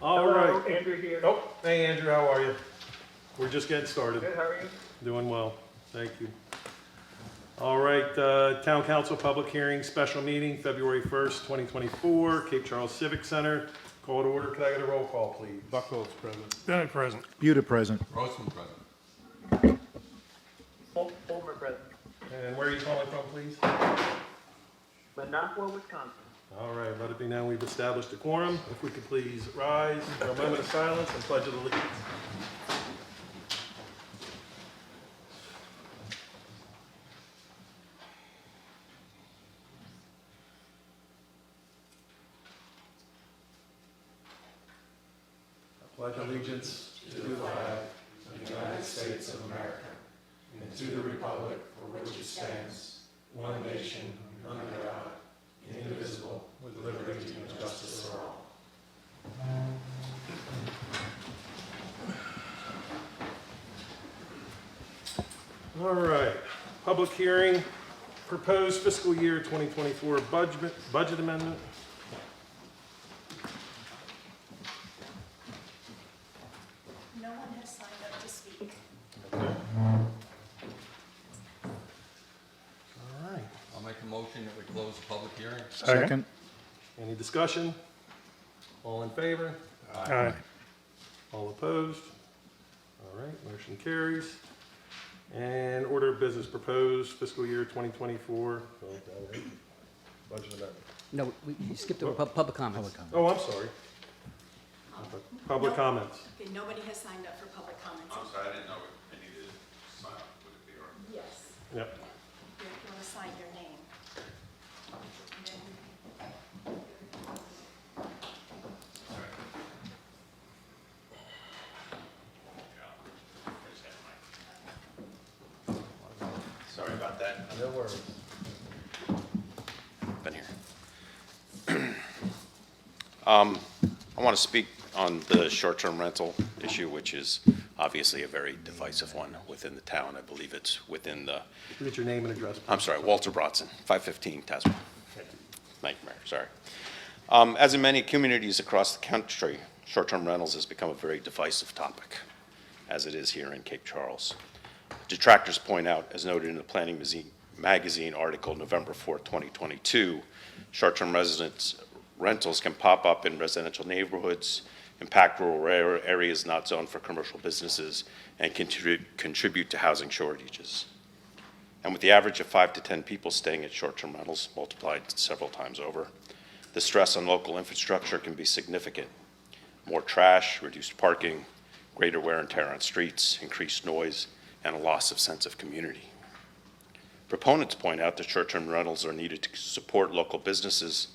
All Hello, right. Andrew here. Oh, hey Andrew, how are you? We're just getting started. Good, how are you? Doing well, thank you. All right, Town Council Public Hearing, Special Meeting, February 1st, 2024, Cape Charles Civic Center. Call to order, can I get a roll call, please? Buckles present. Bennett present. Buda present. Grossman present. Fulmer present. And where are you calling from, please? Minocqua, Wisconsin. All right, let it be known we've established a quorum. If we could please rise for a moment of silence and pledge of allegiance. I pledge allegiance to the flag of the United States of America and to the republic for which it stands, one nation, under God, indivisible, with liberty and justice for all. All right, public hearing, proposed fiscal year 2024 budget amendment. No one has signed up to speak. Okay. All right, I'll make a motion that we close the public hearing. Second. any discussion? All in favor? Aye. All opposed? All right, motion carries. And order of business proposed fiscal year 2024. Budget amendment. No, you skipped over public comments. Oh, I'm sorry. Public No. comments. Okay, nobody has signed up for public comments. I'm sorry, I didn't know I needed to sign up. Would it be all right? Yes, Yep. you want to sign your name. And then Sorry about that. No worries. Been here. I want to speak on the short-term rental issue, which is obviously a very divisive one within the town. I believe it's within the, Get your name and address, please. I'm sorry, Walter Brodson, 515 Tasman. Nightmare, sorry. As in many communities across the country, short-term rentals has become a very divisive topic, as it is here in Cape Charles. Detractors point out, as noted in the Planning Magazine article November 4, 2022, short-term rentals can pop up in residential neighborhoods, impact rural areas not zoned for commercial businesses, and contribute to housing shortages. And with the average of 5 to 10 people staying at short-term rentals multiplied several times over, the stress on local infrastructure can be significant. More trash, reduced parking, greater wear and tear on streets, increased noise, and a loss of sense of community. Proponents point out that short-term rentals are needed to support local businesses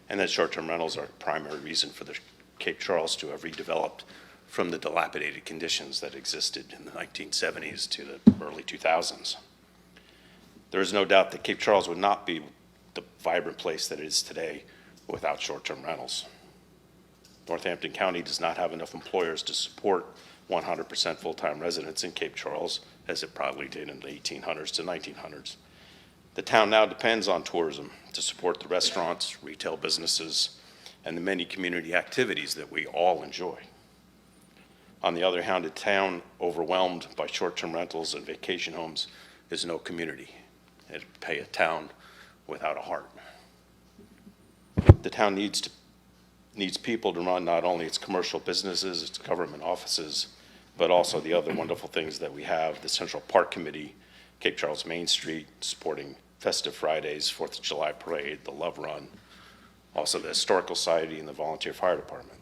and that short-term rentals are a primary reason for the Cape Charles to have redeveloped from the dilapidated conditions that existed in the 1970s to the early 2000s. There is no doubt that Cape Charles would not be the vibrant place that it is today without short-term rentals. Northampton County does not have enough employers to support 100% full-time residents in Cape Charles, as it probably did in the 1800s to 1900s. The town now depends on tourism to support the restaurants, retail businesses, and the many community activities that we all enjoy. On the other hand, a town overwhelmed by short-term rentals and vacation homes is no community. It'd be a town without a heart. The town needs people to run not only its commercial businesses, its government offices, but also the other wonderful things that we have, the Central Park Committee, Cape Charles Main Street, supporting Festive Fridays, 4th of July Parade, the Love Run, also the Historical Society and the Volunteer Fire Department.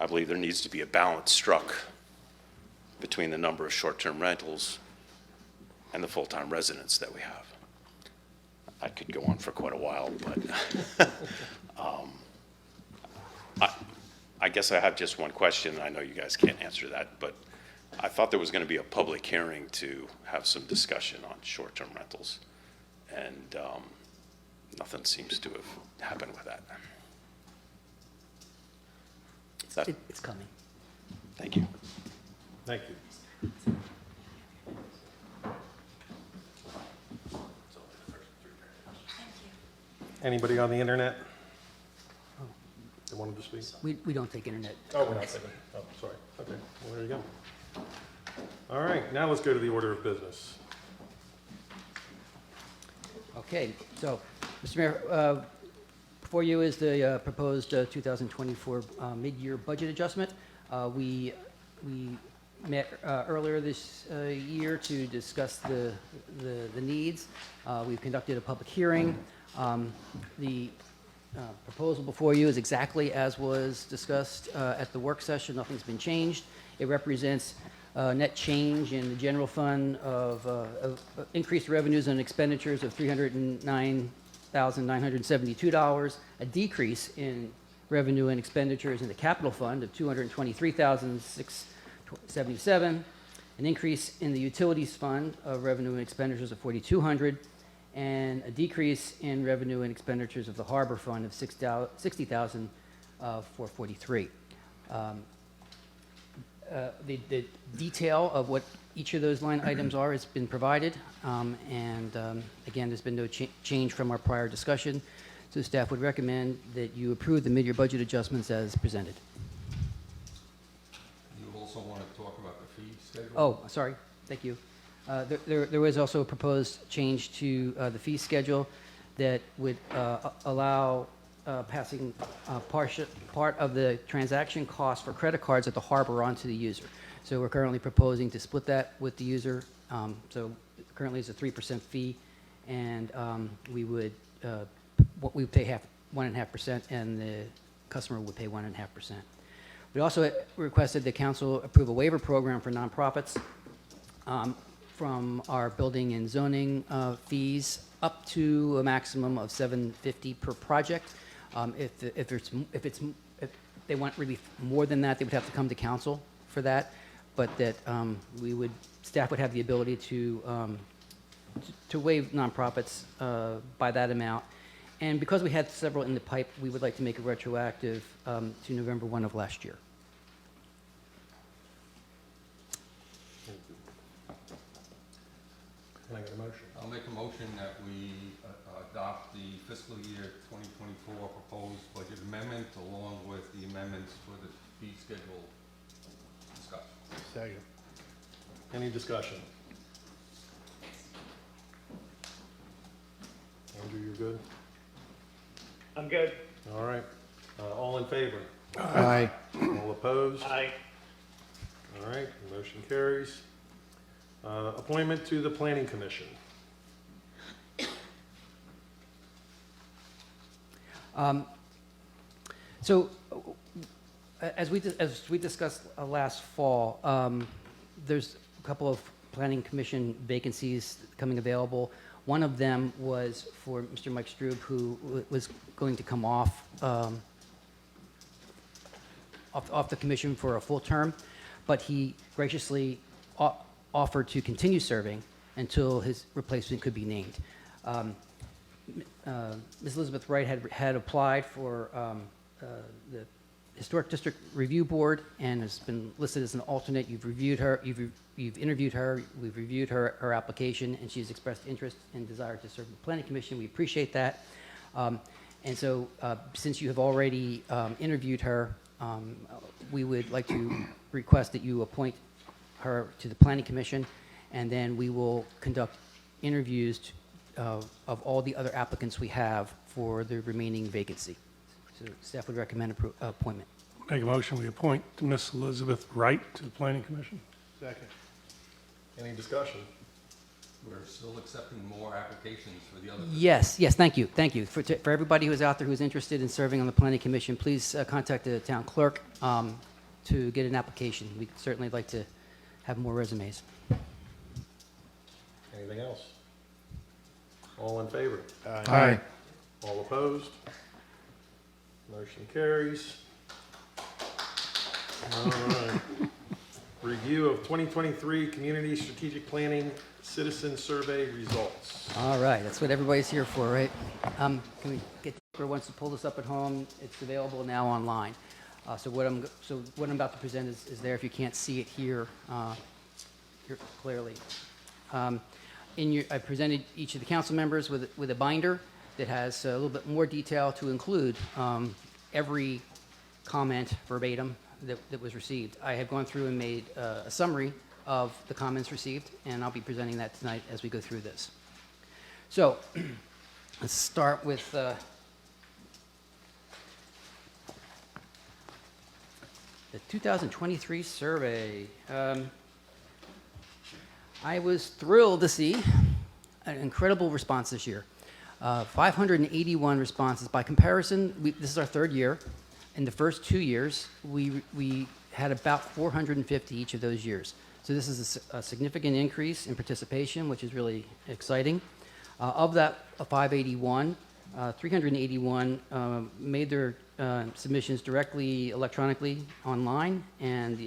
I believe there needs to be a balance struck between the number of short-term rentals and the full-time residents that we have. I could go on for quite a while, but I guess I have just one question. I know you guys can't answer that, but I thought there was going to be a public hearing to have some discussion on short-term rentals, and nothing seems to have happened with that. It's coming. Thank you. Thank you. Thank you. Anybody on the internet? They want wanted to speak? We don't take internet. Oh, we're not taking, oh, sorry. Okay, well, there you go. All right, now let's go to the order of business. Okay, so, Mr. Mayor, before you is the proposed 2024 mid-year budget adjustment. We met earlier this year to discuss the needs. We've conducted a public hearing. The proposal before you is exactly as was discussed at the work session. Nothing's been changed. It represents net change in the general fund of increased revenues and expenditures of $309,972, a decrease in revenue and expenditures in the capital fund of $223,677, an increase in the utilities fund of revenue and expenditures of $4,200, and a decrease in revenue and expenditures of the harbor fund of $60,443. The detail of what each of those line items are has been provided, and again, there's been no change from our prior discussion, so staff would recommend that you approve the mid-year budget adjustments as presented. You also want to talk about the fee schedule? Oh, sorry, thank you. There was also a proposed change to the fee schedule that would allow passing part of the transaction cost for credit cards at the harbor onto the user. So we're currently proposing to split that with the user. So currently it's a 3% fee, and we would pay 1.5%, and the customer would pay 1.5%. We also requested the council approve a waiver program for nonprofits from our building and zoning fees up to a maximum of $750 per project. If they want relief more than that, they would have to come to council for that. But that staff would have the ability to waive nonprofits by that amount. And because we had several in the pipe, we would like to make it retroactive to November 1 of last year. Can I get a motion? I'll make a motion that we adopt the fiscal year 2024 proposed budget amendment along with the amendments for the fee schedule discussion. Second. Any discussion? Andrew, you're good? I'm good. All right. All in favor? Aye. All opposed? Aye. All right, motion carries. Appointment to the Planning Commission. So, as we discussed last fall, there's a couple of planning commission vacancies coming available. One of them was for Mr. Mike Strube, who was going to come off the commission for a full term, but he graciously offered to continue serving until his replacement could be named. Ms. Elizabeth Wright had applied for the Historic District Review Board and has been listed as an alternate. You've reviewed her, you've interviewed her, we've reviewed her application, and she's expressed interest and desire to serve the Planning Commission. We appreciate that. And so, since you have already interviewed her, we would like to request that you appoint her to the Planning Commission, and then we will conduct interviews of all the other applicants we have for the remaining vacancy. So staff would recommend appointment. Make a motion, we appoint Miss Elizabeth Wright to the Planning Commission. Second. Any discussion? We're still accepting more applications for the other. Yes, thank you. For everybody who's out there who's interested in serving on the Planning Commission, please contact the town clerk to get an application. We'd certainly like to have more resumes. Anything else? All in favor? Aye. All opposed? Motion carries. All right. Review of 2023 Community Strategic Planning Citizen Survey results. All right, that's what everybody's here for, right? Can we get whoever wants to pull this up at home? It's available now online. So what I'm about to present is there if you can't see it here clearly. I presented each of the council members with a binder that has a little bit more detail to include every comment verbatim that was received. I have gone through and made a summary of the comments received, and I'll be presenting that tonight as we go through this. So, let's start with the 2023 survey. I was thrilled to see an incredible response this year. 581 responses. By comparison, this is our third year. In the first 2 years, we had about 450 each of those years. So this is a significant increase in participation, which is really exciting. Of that 581, 381 made their submissions directly electronically online, and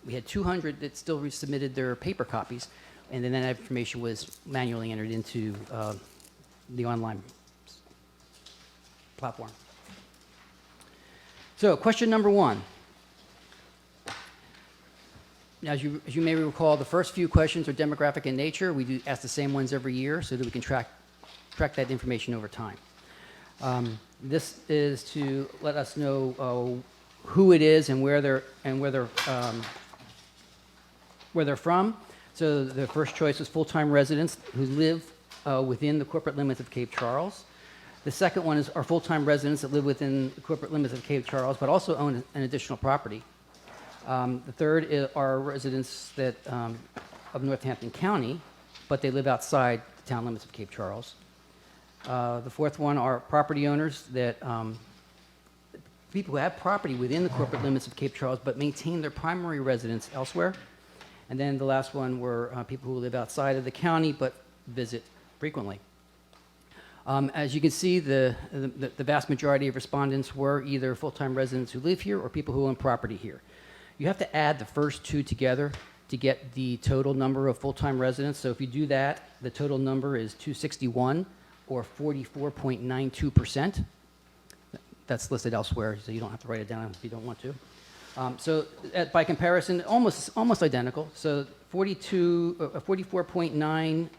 we had 200 that still resubmitted their paper copies, and then that information was manually entered into the online platform. So, question number one. As you may recall, the first few questions are demographic in nature. We do ask the same ones every year so that we can track that information over time. This is to let us know who it is and where they're from. So the first choice was full-time residents who live within the corporate limits of Cape Charles. The second one is our full-time residents that live within the corporate limits of Cape Charles, but also own an additional property. The third are residents that of Northampton County, but they live outside the town limits of Cape Charles. The fourth one are property owners that people who have property within the corporate limits of Cape Charles, but maintain their primary residence elsewhere. And then the last one were people who live outside of the county but visit frequently. As you can see, the vast majority of respondents were either full-time residents who live here or people who own property here. You have to add the first two together to get the total number of full-time residents. So if you do that, the total number is 261, or 44.92%. That's listed elsewhere, so you don't have to write it down if you don't want to. By comparison, almost identical. So 44.9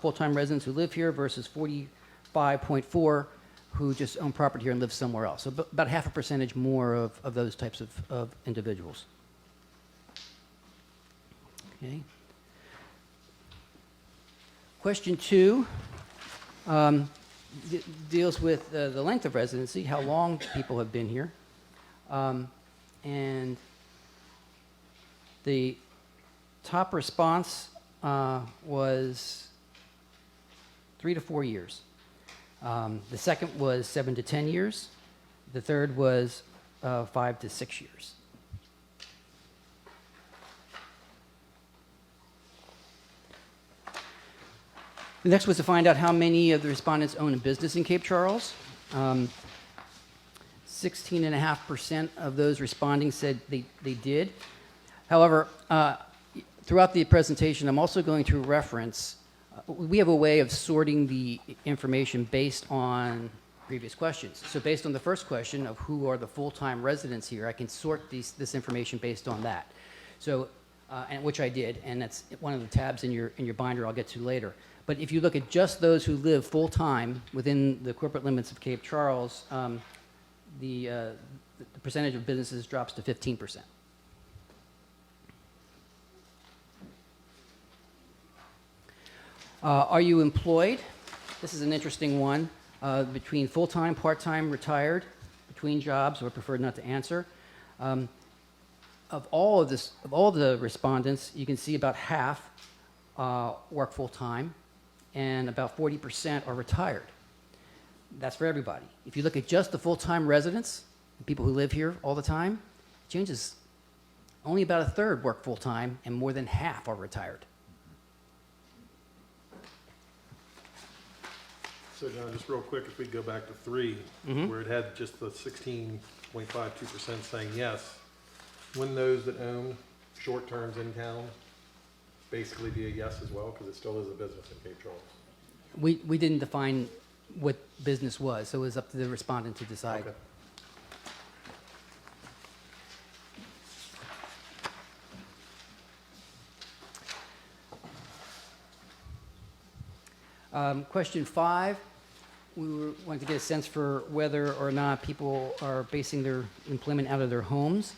full-time residents who live here versus 45.4 who just own property here and live somewhere else. So about half a percentage more of those types of individuals. Okay. Question 2 deals with the length of residency, how long people have been here. And the top response was 3 to 4 years. The second was 7 to 10 years. The third was 5 to 6 years. The next was to find out how many of the respondents own a business in Cape Charles. 16.5% of those responding said they did. However, throughout the presentation, I'm also going to reference, we have a way of sorting the information based on previous questions. So based on the first question of who are the full-time residents here, I can sort this information based on that. So, and which I did, and that's one of the tabs in your binder I'll get to later. But if you look at just those who live full-time within the corporate limits of Cape Charles, the percentage of businesses drops to 15%. Are you employed? This is an interesting one. Between full-time, part-time, retired, between jobs, or preferred not to answer. Of all the respondents, you can see about half work full-time, and about 40% are retired. That's for everybody. If you look at just the full-time residents, people who live here all the time, it changes. Only about a third work full-time, and more than half are retired. So John, just real quick, if we go back to 3, where it had just the 16.52% saying yes, wouldn't those that own short terms in town basically be a yes as well, because it still is a business in Cape Charles? We didn't define what business was, so it was up to the respondent to decide. Okay. Question 5 wanted to get a sense for whether or not people are basing their employment out of their homes.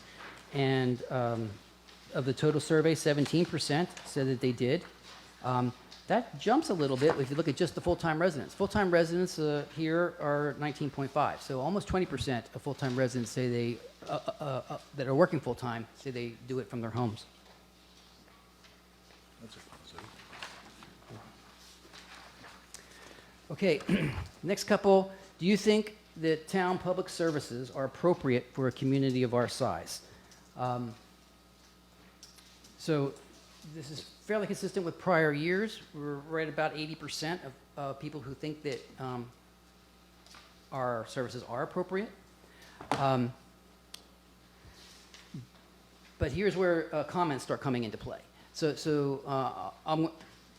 And of the total survey, 17% said that they did. That jumps a little bit if you look at just the full-time residents. Full-time residents here are 19.5, so almost 20% of full-time residents say they, that are working full-time, say they do it from their homes. Okay, next couple. Do you think that town public services are appropriate for a community of our size? So this is fairly consistent with prior years. We're right about 80% of people who think that our services are appropriate. But here's where comments start coming into play.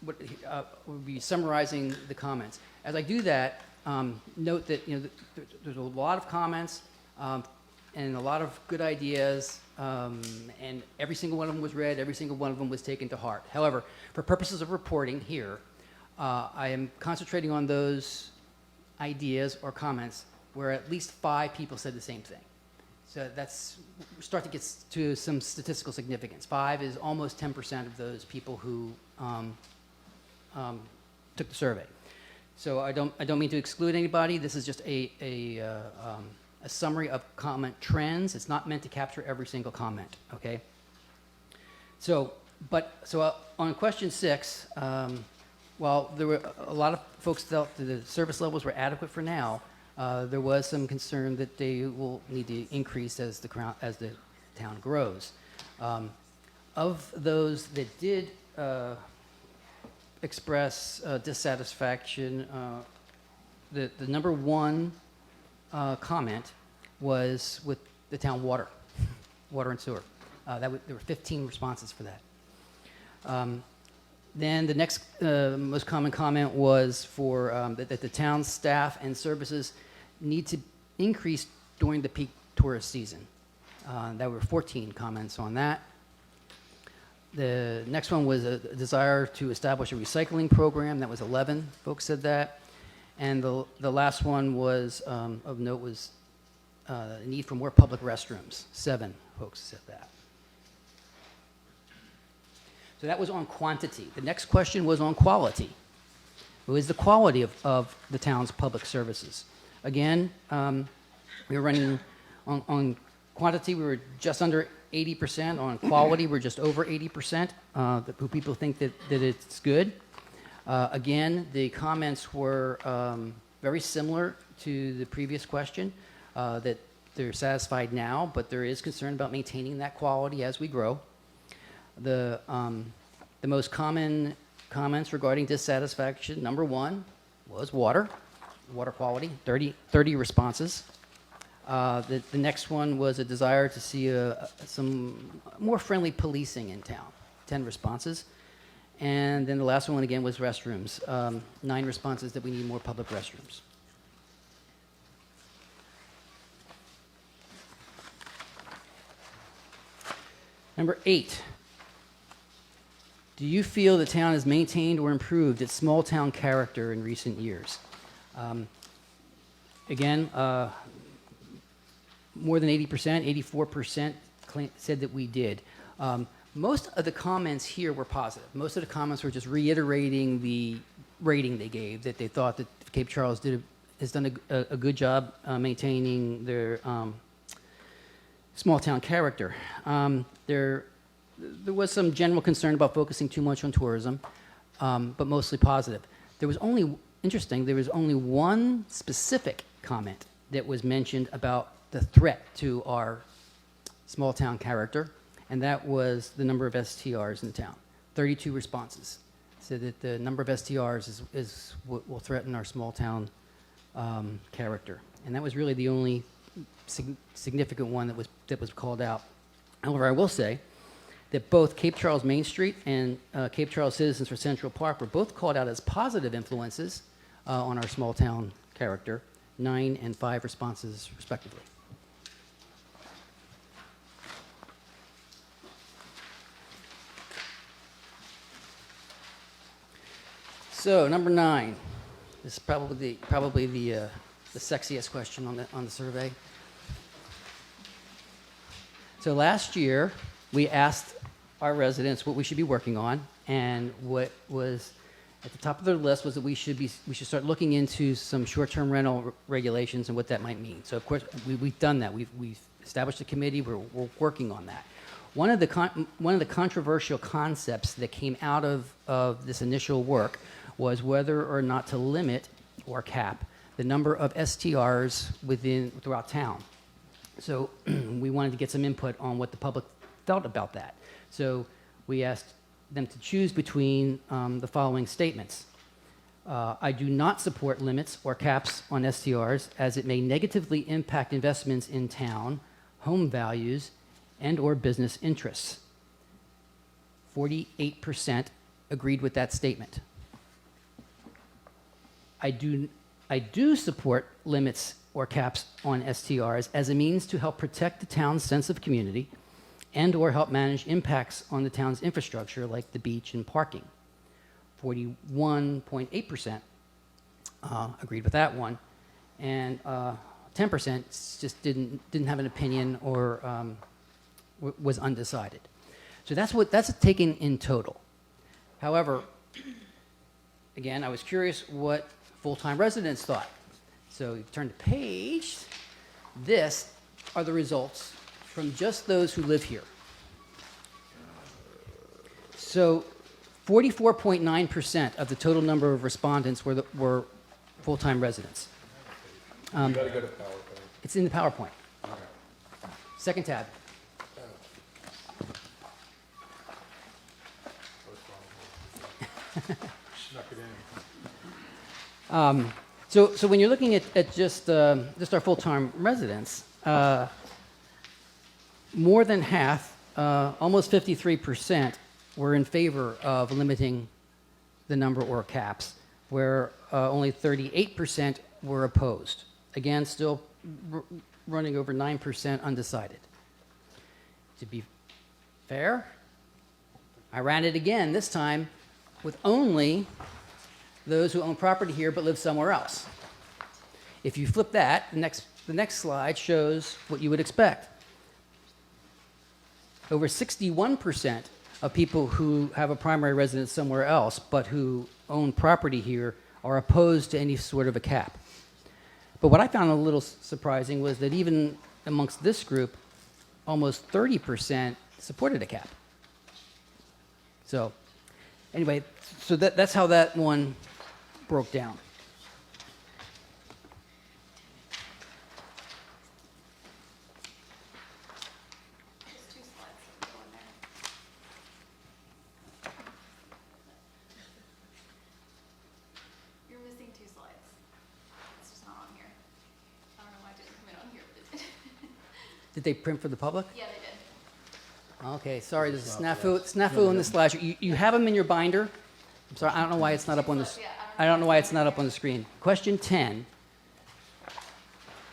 We'll be summarizing the comments. As I do that, note that there's a lot of comments and a lot of good ideas, and every single one of them was read, every single one of them was taken to heart. However, for purposes of reporting here, I am concentrating on those ideas or comments where at least 5 people said the same thing. So we start to get to some statistical significance. 5 is almost 10% of those people who took the survey. So I don't mean to exclude anybody. This is just a summary of comment trends. It's not meant to capture every single comment. Okay. So on question 6, while there were a lot of folks felt that the service levels were adequate for now, there was some concern that they will need to increase as the town grows. Of those that did express dissatisfaction, the number one comment was with the town water and sewer. There were 15 responses for that. Then the next most common comment was for that the town staff and services need to increase during the peak tourist season. There were 14 comments on that. The next one was a desire to establish a recycling program. That was 11 folks said that. And the last one was of note was a need for more public restrooms. 7 folks said that. So that was on quantity. The next question was on quality. What is the quality of the town's public services? Again, we were running on quantity, we were just under 80%. On quality, we're just over 80%. People think that it's good. Again, the comments were very similar to the previous question, that they're satisfied now, but there is concern about maintaining that quality as we grow. The most common comments regarding dissatisfaction, number 1, was water quality, 30 responses. The next one was a desire to see some more friendly policing in town, 10 responses. And then the last one, again, was restrooms, 9 responses that we need more public restrooms. Number 8, do you feel the town has maintained or improved its small town character in recent years? Again, more than 80%, 84% said that we did. Most of the comments here were positive. Most of the comments were just reiterating the rating they gave, that they thought that Cape Charles has done a good job maintaining their small town character. There was some general concern about focusing too much on tourism, but mostly positive. There was only one specific comment that was mentioned about the threat to our small town character, and that was the number of STRs in town. 32 responses said that the number of STRs is what will threaten our small town character, and that was really the only significant one that was called out. However, I will say that both Cape Charles Main Street and Cape Charles Citizens for Central Park were both called out as positive influences on our small town character, 9 and 5 responses respectively. So, number 9, This is probably the sexiest question on the survey. So last year, we asked our residents what we should be working on, and what was at the top of their list was that we should start looking into some short-term rental regulations and what that might mean. So of course, we've done that. We've established a committee. We're working on that. One of the controversial concepts that came out of this initial work was whether or not to limit or cap the number of STRs throughout town. So we wanted to get some input on what the public felt about that. So we asked them to choose between the following statements. I do not support limits or caps on STRs as it may negatively impact investments in town, home values, and/or business interests. 48% agreed with that statement. I do support limits or caps on STRs as a means to help protect the town's sense of community and/or help manage impacts on the town's infrastructure like the beach and parking. 41.8% agreed with that one, and 10% just didn't have an opinion or was undecided. So that's taken in total. However, again, I was curious what full-time residents thought. So you turn the page. This are the results from just those who live here. So 44.9% of the total number of respondents were full-time residents. You gotta go to PowerPoint. It's in the PowerPoint. Second tab. Snuck it in. So when you're looking at just our full-time residents, more than half, almost 53%, were in favor of limiting the number or caps, where only 38% were opposed. Again, still running over 9% undecided. To be fair, I ran it again, this time with only those who own property here but live somewhere else. If you flip that, the next slide shows what you would expect. Over 61% of people who have a primary residence somewhere else but who own property here are opposed to any sort of a cap. But what I found a little surprising was that even amongst this group, almost 30% supported a cap. So anyway, so that's how that one broke down. There's 2 slides that go in there. You're missing 2 slides. It's just not on here. I don't know why it didn't come in on here, but it did. Did they print for the public? Yeah, they did. Okay, sorry, there's a snafu in the slide. You have them in your binder. I'm sorry, I don't know why it's not up on the. I don't know why it's not up on the screen. Question 10.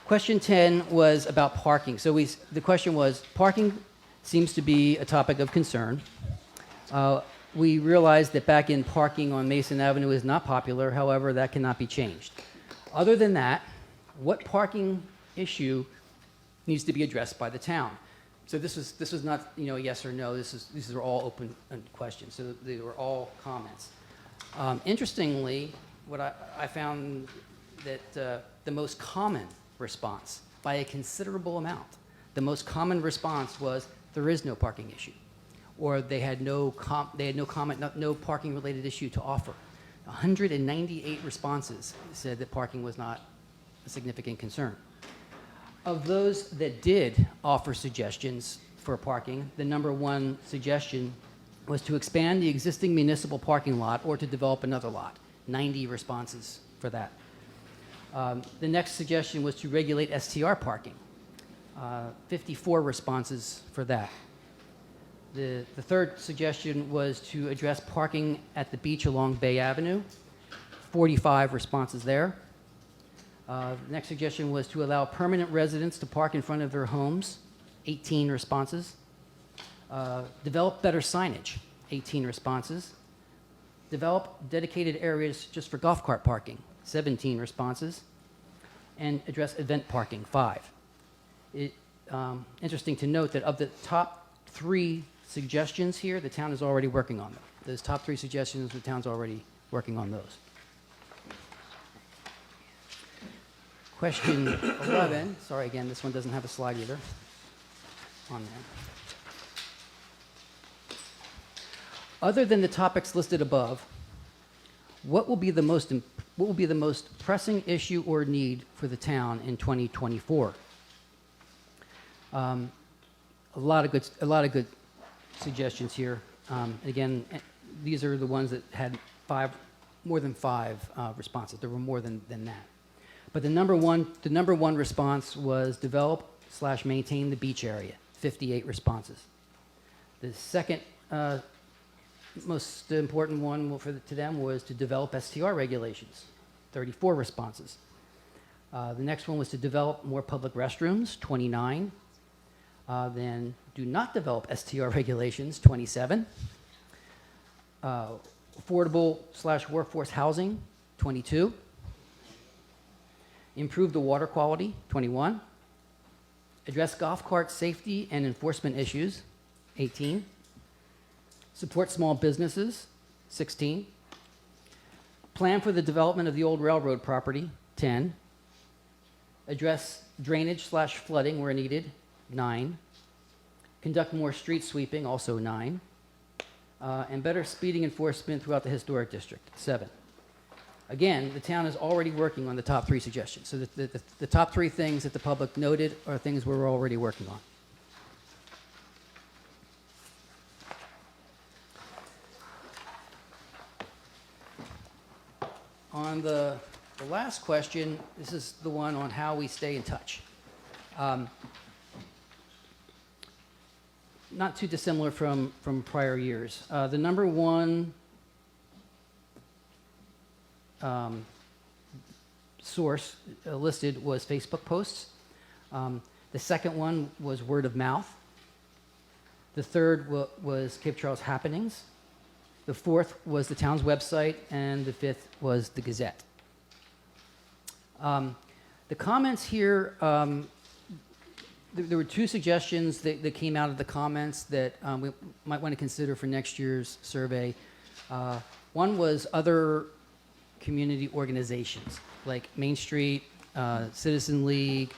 Question 10 was about parking. So the question was, parking seems to be a topic of concern. We realized that back in parking on Mason Avenue is not popular. However, that cannot be changed. Other than that, what parking issue needs to be addressed by the town? So this was not a yes or no. These are all open questions. So they were all comments. Interestingly, what I found that the most common response, by a considerable amount, the most common response was there is no parking issue, or they had no comment, no parking related issue to offer. 198 responses said that parking was not a significant concern. Of those that did offer suggestions for parking, the number one suggestion was to expand the existing municipal parking lot or to develop another lot. 90 responses for that. The next suggestion was to regulate STR parking. 54 responses for that. The third suggestion was to address parking at the beach along Bay Avenue. 45 responses there. Next suggestion was to allow permanent residents to park in front of their homes. 18 responses. Develop better signage. 18 responses. Develop dedicated areas just for golf cart parking. 17 responses, and address event parking, 5. Interesting to note that of the top 3 suggestions here, the town is already working on them. Those top 3 suggestions, the town's already working on those. Question 11, sorry again, this one doesn't have a slide either on there. Other than the topics listed above, what will be the most pressing issue or need for the town in 2024? A lot of good suggestions here. Again, these are the ones that had more than 5 responses. There were more than that. But the number one response was develop/maintain the beach area, 58 responses. The second most important one to them was to develop STR regulations, 34 responses. The next one was to develop more public restrooms, 29. Then do not develop STR regulations, 27. Affordable/workforce housing, 22. Improve the water quality, 21. Address golf cart safety and enforcement issues, 18. Support small businesses, 16. Plan for the development of the old railroad property, 10. Address drainage/flooding where needed, 9. Conduct more street sweeping, also 9. And better speeding enforcement throughout the historic district, 7. Again, the town is already working on the top 3 suggestions. So the top 3 things that the public noted are things we're already working on. On the last question, this is the one on how we stay in touch. Not too dissimilar from prior years. The number one source listed was Facebook posts. The second one was word of mouth. The third was Cape Charles Happenings. The fourth was the town's website, and the fifth was the Gazette. The comments here, there were 2 suggestions that came out of the comments that we might want to consider for next year's survey. One was other community organizations, like Main Street, Citizen League,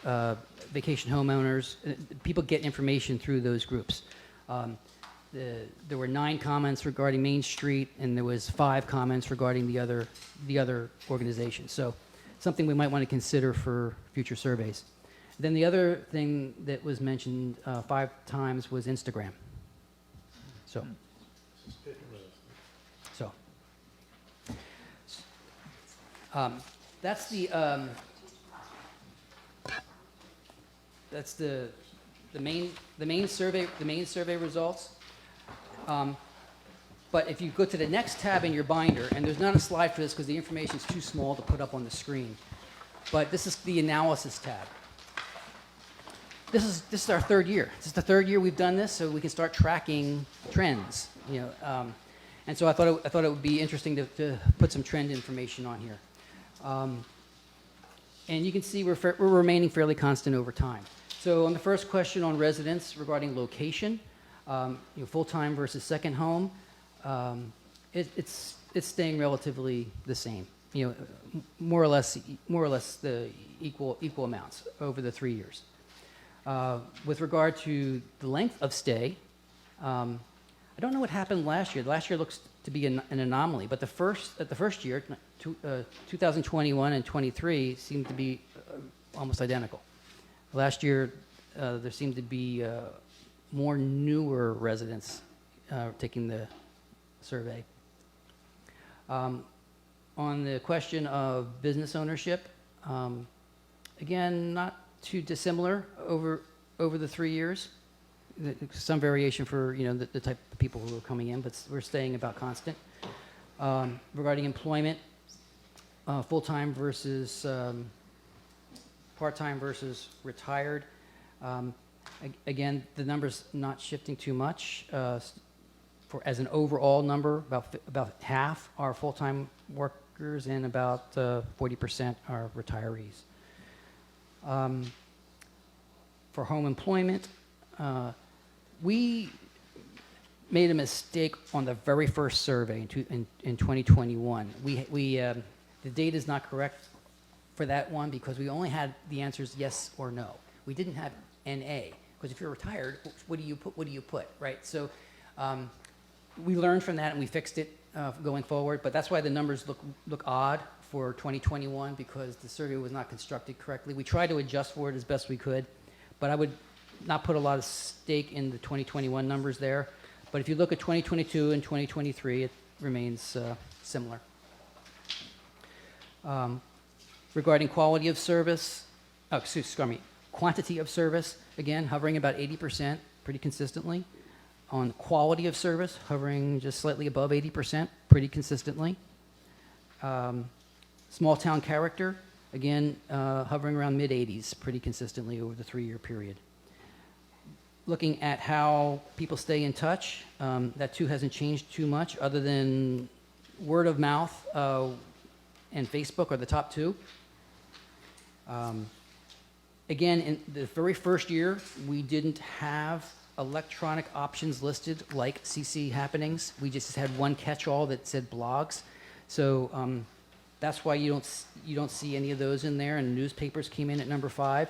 Vacation Homeowners. People get information through those groups. There were 9 comments regarding Main Street, and there was 5 comments regarding the other organizations. So something we might want to consider for future surveys. Then the other thing that was mentioned 5 times was Instagram. So that's the main survey results. But if you go to the next tab in your binder, and there's not a slide for this because the information is too small to put up on the screen, but this is the analysis tab. This is our 3rd year. This is the 3rd year we've done this, so we can start tracking trends. And so I thought it would be interesting to put some trend information on here. And you can see we're remaining fairly constant over time. So on the first question on residents regarding location, full-time versus second home, it's staying relatively the same. More or less the equal amounts over the 3 years. With regard to the length of stay, I don't know what happened last year. Last year looks to be an anomaly, but the first year, 2021 and 23, seemed to be almost identical. Last year, there seemed to be more newer residents taking the survey. On the question of business ownership, again, not too dissimilar over the 3 years. Some variation for the type of people who are coming in, but we're staying about constant. Regarding employment, full-time versus part-time versus retired. Again, the number's not shifting too much. As an overall number, about half are full-time workers, and about 40% are retirees. For home employment, we made a mistake on the very first survey in 2021. The data is not correct for that one because we only had the answers yes or no. We didn't have NA, because if you're retired, what do you put, right? So we learned from that and we fixed it going forward, but that's why the numbers look odd for 2021, because the survey was not constructed correctly. We tried to adjust for it as best we could, but I would not put a lot of stake in the 2021 numbers there. But if you look at 2022 and 2023, it remains similar. Regarding quality of service, quantity of service, again, hovering about 80% pretty consistently. On quality of service, hovering just slightly above 80% pretty consistently. Small town character, again, hovering around mid-80s pretty consistently over the 3-year period. Looking at how people stay in touch, that too hasn't changed too much, other than word of mouth and Facebook are the top two. Again, in the very first year, we didn't have electronic options listed like CC Happenings. We just had one catch-all that said blogs. So that's why you don't see any of those in there, and newspapers came in at number 5.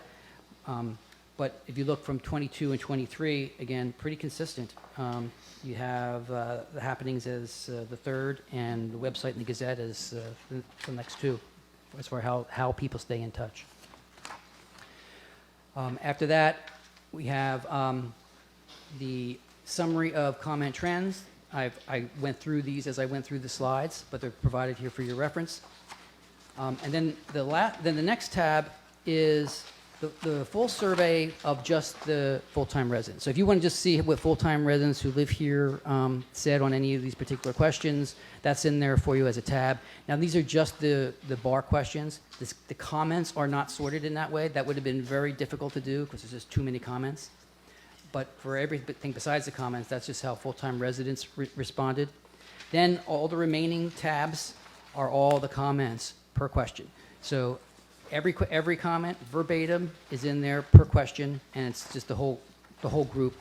But if you look from 22 and 23, again, pretty consistent. You have the Happenings as the third, and the website and the Gazette as the next two, as far as how people stay in touch. After that, we have the summary of comment trends. I went through these as I went through the slides, but they're provided here for your reference. And then the next tab is the full survey of just the full-time residents. So if you want to just see what full-time residents who live here said on any of these particular questions, that's in there for you as a tab. Now, these are just the bar questions. The comments are not sorted in that way. That would have been very difficult to do because there's just too many comments. But for everything besides the comments, that's just how full-time residents responded. Then all the remaining tabs are all the comments per question. So every comment verbatim is in there per question, and it's just the whole group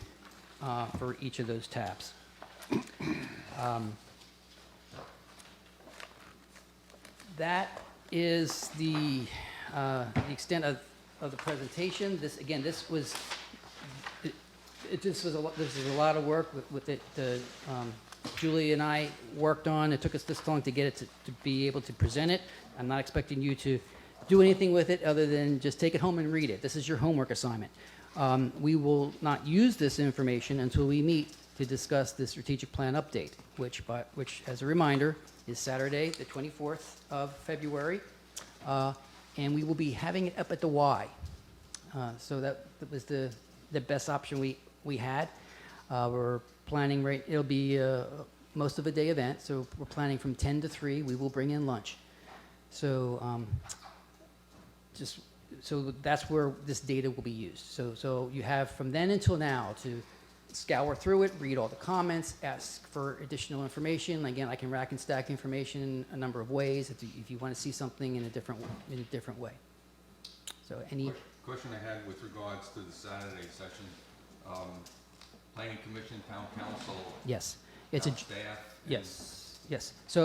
for each of those tabs. That is the extent of the presentation. This was a lot of work with it. Julie and I worked on. It took us this long to get it to be able to present it. I'm not expecting you to do anything with it other than just take it home and read it. This is your homework assignment. We will not use this information until we meet to discuss the strategic plan update, which, as a reminder, is Saturday, the 24th of February, and we will be having it up at the Y. So that was the best option we had. We're planning it'll be most of a day event, so we're planning from 10 to 3. We will bring in lunch. So so that's where this data will be used. So you have from then until now to scour through it, read all the comments, ask for additional information. Again, I can rack and stack information in a number of ways if you want to see something in a different way. So any Question I had with regards to the Saturday session, Planning Commission, Town Council, yes, it's a town staff. yes. So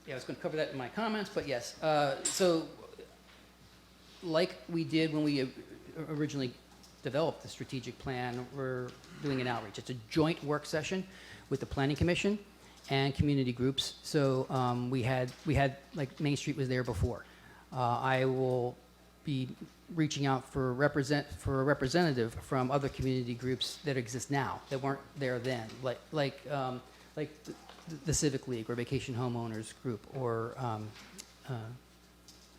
I was going to cover that in my comments, but yes. So like we did when we originally developed the strategic plan, we're doing an outreach. It's a joint work session with the Planning Commission and community groups. So we had like Main Street was there before. I will be reaching out for a representative from other community groups that exist now that weren't there then, like the Civic League or Vacation Homeowners Group or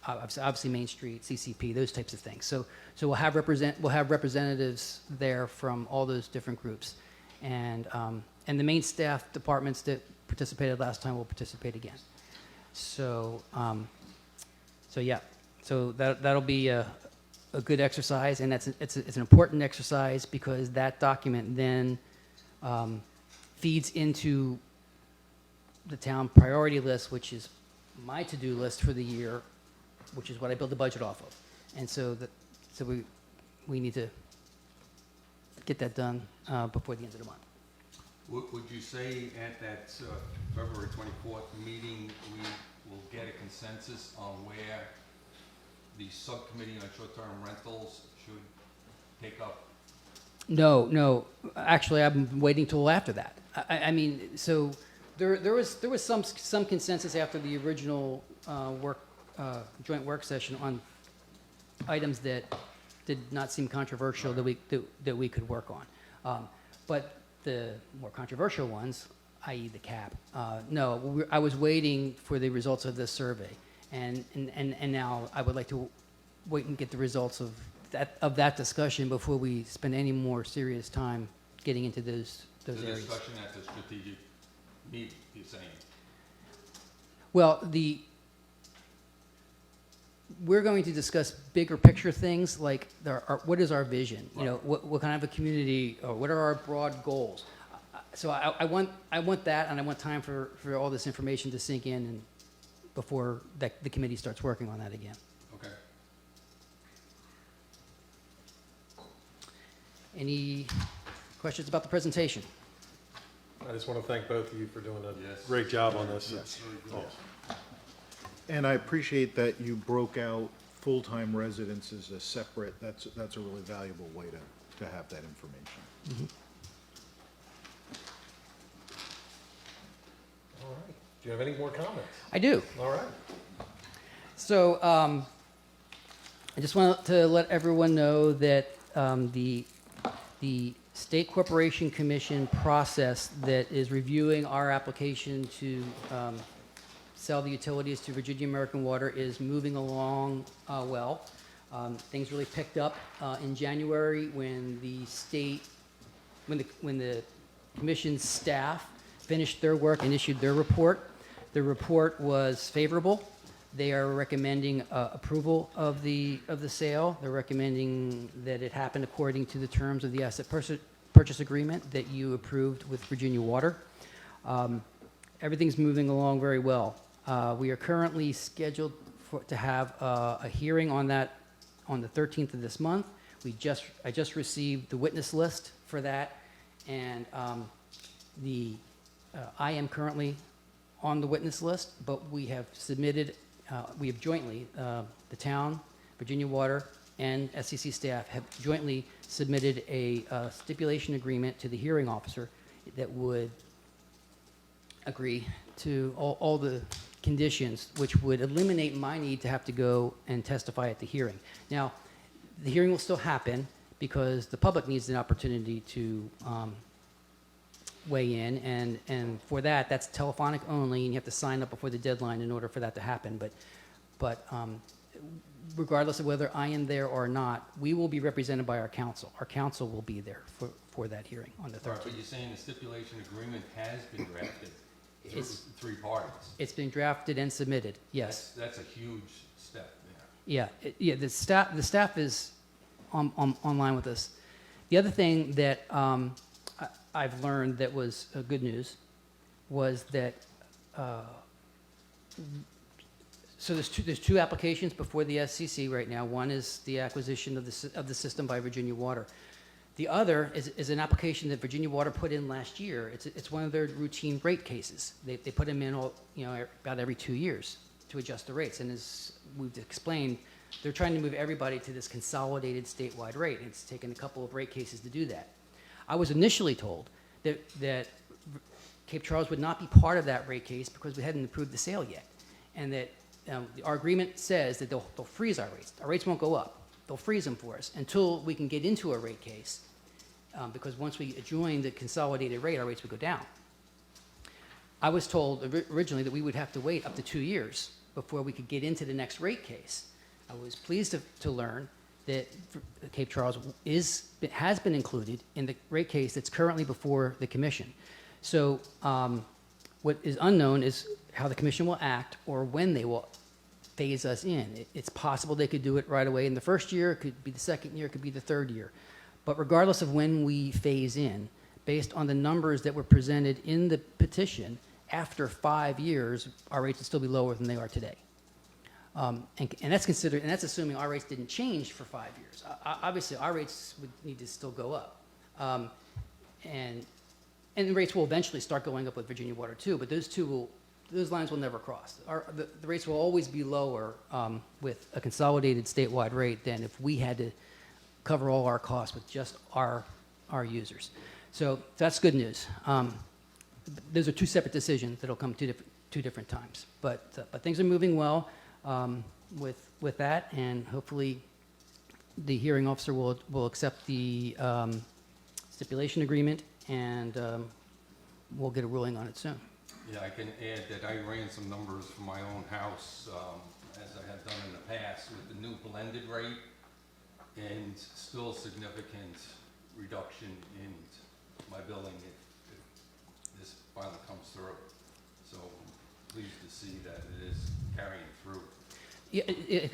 obviously Main Street, CCP, those types of things. So we'll have representatives there from all those different groups, and the main staff departments that participated last time will participate again. So that'll be a good exercise, and it's an important exercise because that document then feeds into the town priority list, which is my to-do list for the year, which is what I build the budget off of. And so we need to get that done before the end of the month. Would you say at that February 24th meeting, we will get a consensus on where the subcommittee on short-term rentals should take up? No. Actually, I'm waiting till after that. I mean, so there was some consensus after the original joint work session on items that did not seem controversial that we could work on. But the more controversial ones, i.e. the cap, no, I was waiting for the results of this survey, and now I would like to wait and get the results of that discussion before we spend any more serious time getting into those The areas. discussion at the strategic meeting, you're saying? Well, we're going to discuss bigger picture things like what is our vision? You know, what kind of a community, or what are our broad goals? So I want that, and I want time for all this information to sink in, and before the committee starts working on that again. Okay. Any questions about the presentation? I just want to thank both of you for doing a Yes. great job on this. Very good. And I appreciate that you broke out full-time residents as a separate, that's a really valuable way to have that information. All right. Do you have any more comments? I do. All right. So I just want to let everyone know that the State Corporation Commission process that is reviewing our application to sell the utilities to Virginia American Water is moving along well. Things really picked up in January when the commission's staff finished their work and issued their report. The report was favorable. They are recommending approval of the sale. They're recommending that it happen according to the terms of the asset purchase agreement that you approved with Virginia Water. Everything's moving along very well. We are currently scheduled to have a hearing on that on the 13th of this month. I just received the witness list for that, and I am currently on the witness list, but we have submitted, we have jointly, the town, Virginia Water, and SCC staff have jointly submitted a stipulation agreement to the hearing officer that would agree to all the conditions, which would eliminate my need to have to go and testify at the hearing. Now, the hearing will still happen because the public needs an opportunity to weigh in, and for that, that's telephonic only, and you have to sign up before the deadline in order for that to happen. But regardless of whether I am there or not, we will be represented by our counsel. Our counsel will be there for that hearing on the 13th. Right, but you're saying the stipulation agreement has been drafted through It's- three parties? It's been drafted and submitted, yes. That's a huge step there. Yeah, the staff is on line with us. The other thing that I've learned that was good news was that, so there's two applications before the SCC right now. One is the acquisition of the system by Virginia Water. The other is an application that Virginia Water put in last year. It's one of their routine rate cases. They put them in about every 2 years to adjust the rates. And as we've explained, they're trying to move everybody to this consolidated statewide rate. It's taken a couple of rate cases to do that. I was initially told that Cape Charles would not be part of that rate case because we hadn't approved the sale yet, and that our agreement says that they'll freeze our rates. Our rates won't go up. They'll freeze them for us until we can get into a rate case, because once we join the consolidated rate, our rates would go down. I was told originally that we would have to wait up to 2 years before we could get into the next rate case. I was pleased to learn that Cape Charles has been included in the rate case that's currently before the commission. So what is unknown is how the commission will act or when they will phase us in. It's possible they could do it right away in the first year, it could be the second year, it could be the third year. But regardless of when we phase in, based on the numbers that were presented in the petition after 5 years, our rates would still be lower than they are today. And that's considered, and that's assuming our rates didn't change for 5 years. Obviously, our rates would need to still go up. And the rates will eventually start going up with Virginia Water too, but those lines will never cross. The rates will always be lower with a consolidated statewide rate than if we had to cover all our costs with just our users. So that's good news. Those are two separate decisions that'll come two different times. But things are moving well with that, and hopefully the hearing officer will accept the stipulation agreement, and we'll get a ruling on it soon. Yeah, I can add that I ran some numbers for my own house, as I had done in the past, with the new blended rate, and still significant reduction in my billing if this finally comes through. So I'm pleased to see that it is carrying through. Yeah,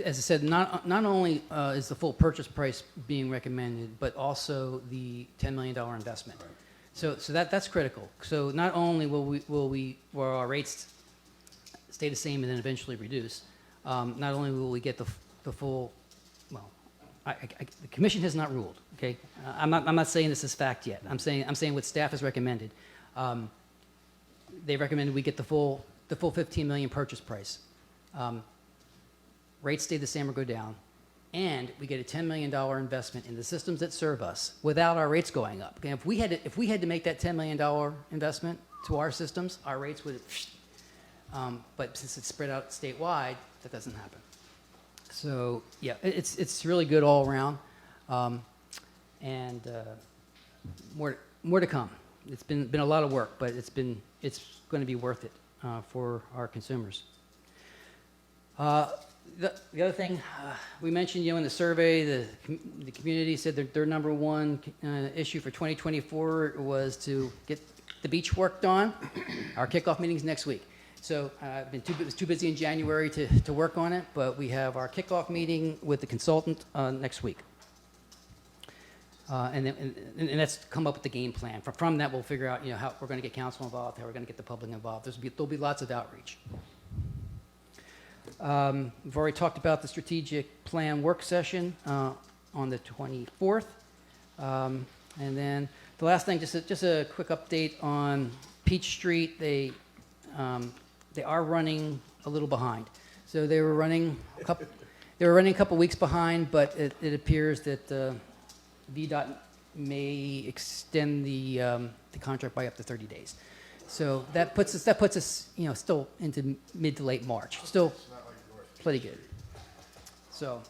as I said, not only is the full purchase price being recommended, but also the $10 million investment. Right. So that's critical. So not only will our rates stay the same and then eventually reduce, not only will we get the full, well, the commission has not ruled. Okay, I'm not saying this is fact yet. I'm saying what staff has recommended. They recommended we get the full 15 million purchase price. Rates stay the same or go down, and we get a $10 million investment in the systems that serve us without our rates going up. Okay, if we had to make that $10 million investment to our systems, our rates would, but since it's spread out statewide, that doesn't happen. So yeah, it's really good all around, and more to come. It's been a lot of work, but it's going to be worth it for our consumers. The other thing we mentioned, in the survey, the community said that their number one issue for 2024 was to get the beach worked on. Our kickoff meeting's next week. So was too busy in January to work on it, but we have our kickoff meeting with the consultant next week. And that's come up with the game plan. From that, we'll figure out, how we're going to get council involved, how we're going to get the public involved. There'll be lots of outreach. We've already talked about the strategic plan work session on the 24th. And then the last thing, just a quick update on Peach Street. They are running a little behind. So they were running a couple weeks behind, but it appears that VDOT may extend the contract by up to 30 days. So that puts us, still into mid to late March. Still pretty good. So,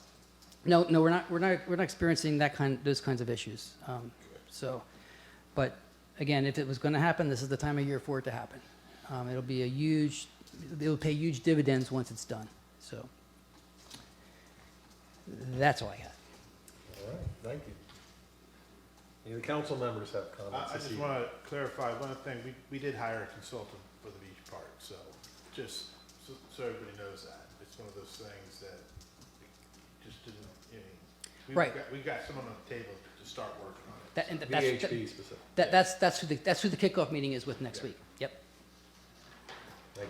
no, we're not experiencing those kinds of issues. But again, if it was going to happen, this is the time of year for it to happen. It'll pay huge dividends once it's done. So, that's all I got. All right, thank you. Any of the council members have comments? I this just evening? want to clarify one thing. We did hire a consultant for the beach park, so just so everybody knows that. It's one of those things that we just didn't, Right. we got someone on the table to start working on it. VHB specific. That's who the kickoff meeting is with next week. Yep. Thank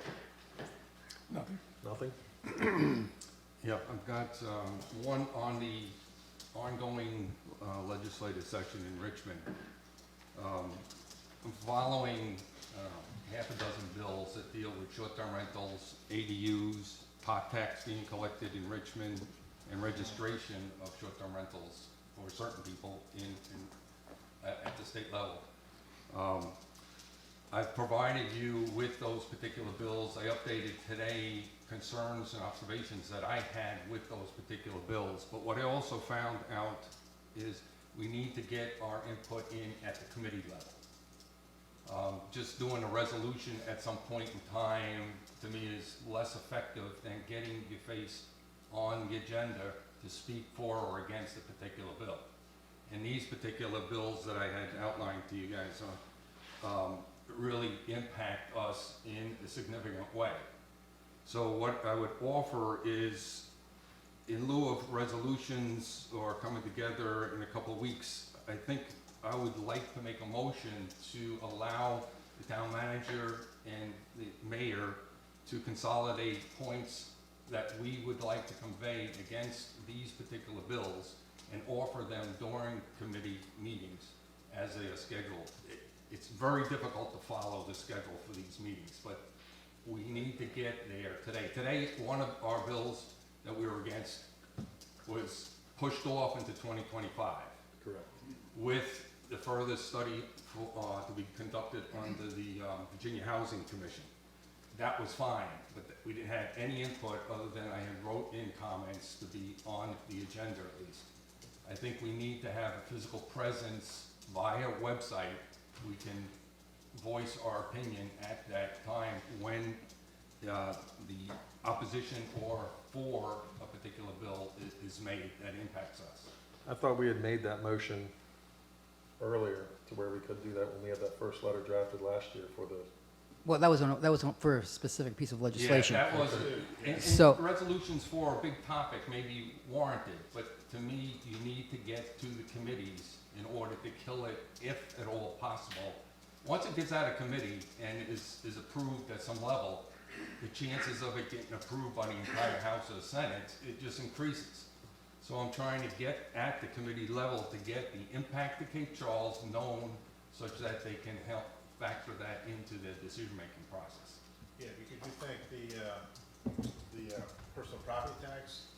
you. Nothing? Yeah, I've got one on the ongoing legislative session in Richmond. I'm following half a dozen bills that deal with short-term rentals, ADUs, pot tax being collected in Richmond, and registration of short-term rentals for certain people at the state level. I've provided you with those particular bills. I updated today concerns and observations that I had with those particular bills. But what I also found out is we need to get our input in at the committee level. Just doing a resolution at some point in time, to me, is less effective than getting your face on the agenda to speak for or against a particular bill. And these particular bills that I had outlined to you guys really impact us in a significant way. So what I would offer is, in lieu of resolutions or coming together in a couple of weeks, I think I would like to make a motion to allow the town manager and the mayor to consolidate points that we would like to convey against these particular bills and offer them during committee meetings as they are scheduled. It's very difficult to follow the schedule for these meetings, but we need to get there today. Today, one of our bills that we were against was pushed off into 2025. Correct. With the further study to be conducted under the Virginia Housing Commission. That was fine, but we didn't have any input other than I had wrote in comments to be on the agenda at least. I think we need to have a physical presence via website. We can voice our opinion at that time when the opposition or for a particular bill is made that impacts us. I thought we had made that motion earlier to where we could do that when we had that first letter drafted last year for the, Well, that was for a specific piece of legislation. Yeah, that was, and So- resolutions for a big topic may be warranted, but to me, you need to get to the committees in order to kill it, if at all possible. Once it gets out of committee and is approved at some level, the chances of it getting approved by the entire House or Senate, it just increases. So I'm trying to get at the committee level to get the impact to Cape Charles known such that they can help factor that into the decision-making process. Yeah, because you think the personal property tax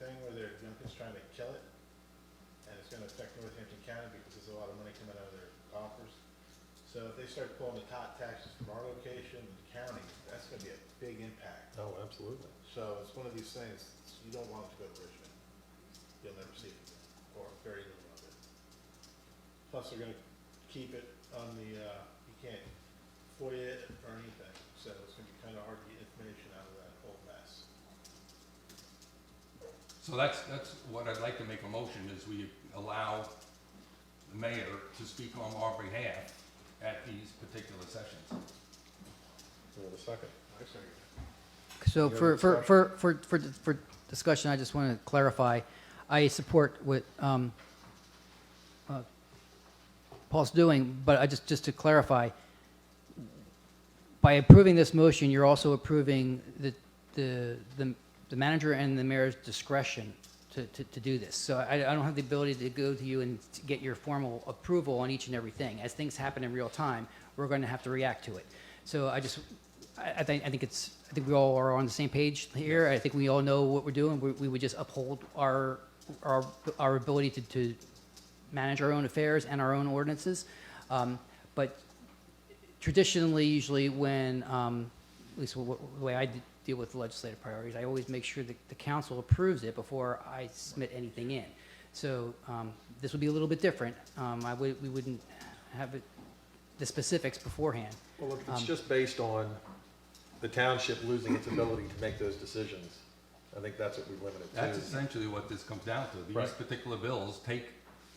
thing where they're just trying to kill it, and it's gonna affect Northampton County because there's a lot of money coming out of their coffers. So if they start pulling the top taxes from our location and the county, that's gonna be a big impact. oh, absolutely. So it's one of these things, you don't want it to go to Richmond. You'll never see it again, or very little of it. Plus, they're gonna keep it on the, you can't FOIA it or anything, so it's gonna be kinda hard to get information out of that whole mess. So that's what I'd like to make a motion, is we allow the mayor to speak on our behalf at these particular sessions. We have a second. I second So Any other for discussion, I just want to clarify, I support what Paul's doing, but I just to clarify, by approving this motion, you're also approving the manager and the mayor's discretion to do this. So I don't have the ability to go to you and to get your formal approval on each and everything. As things happen in real time, we're going to have to react to it. So I think we all are on the same page here. I think we all know what we're doing. We would just uphold our ability to manage our own affairs and our own ordinances. But traditionally, usually when, at least the way I deal with the legislative priorities, I always make sure that the council approves it before I submit anything in. So this would be a little bit different. We wouldn't have the specifics beforehand. Well, look, it's just based on the township losing its ability to make those decisions. I think that's what we limit it to. That's essentially what this comes down to. These Right. particular bills take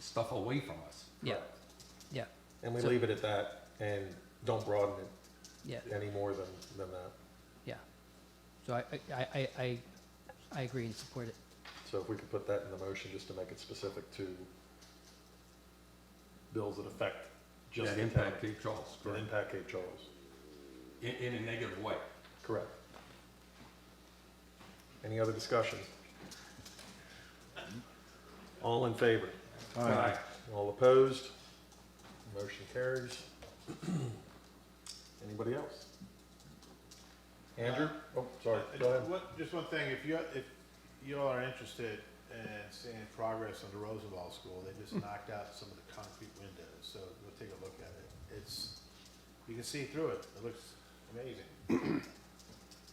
stuff away from us. Yeah, yeah, And we So- leave it at that and don't broaden it yeah, any more than that. yeah. So I agree and support it. So if we could put that in the motion just to make it specific to bills that affect just That the impact town. Cape Charles, That correct? impact Cape Charles. In a negative way. Correct. Any other discussion? All in favor? Aye. All opposed? Motion carries. Anybody else? Andrew? Oh, sorry, go ahead. Just one thing, if you all are interested in seeing progress on the Rosenwald School, they just knocked out some of the concrete windows, so we'll take a look at it. You can see through it, it looks amazing.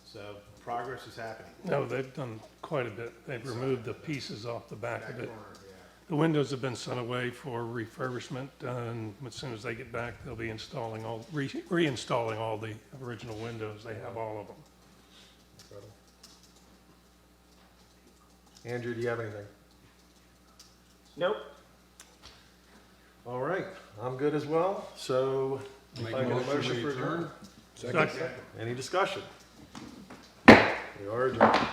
So progress is happening. No, they've done quite a bit. They've removed the pieces off the back of it. Corner, yeah. The windows have been sent away for refurbishment, and as soon as they get back, they'll be reinstalling all the original windows. They have all of them. Incredible. Andrew, do you have anything? Nope. All right, I'm good as well, so Make if I a get a motion motion to for adjourn. adjournment. Any discussion? We are adjourned.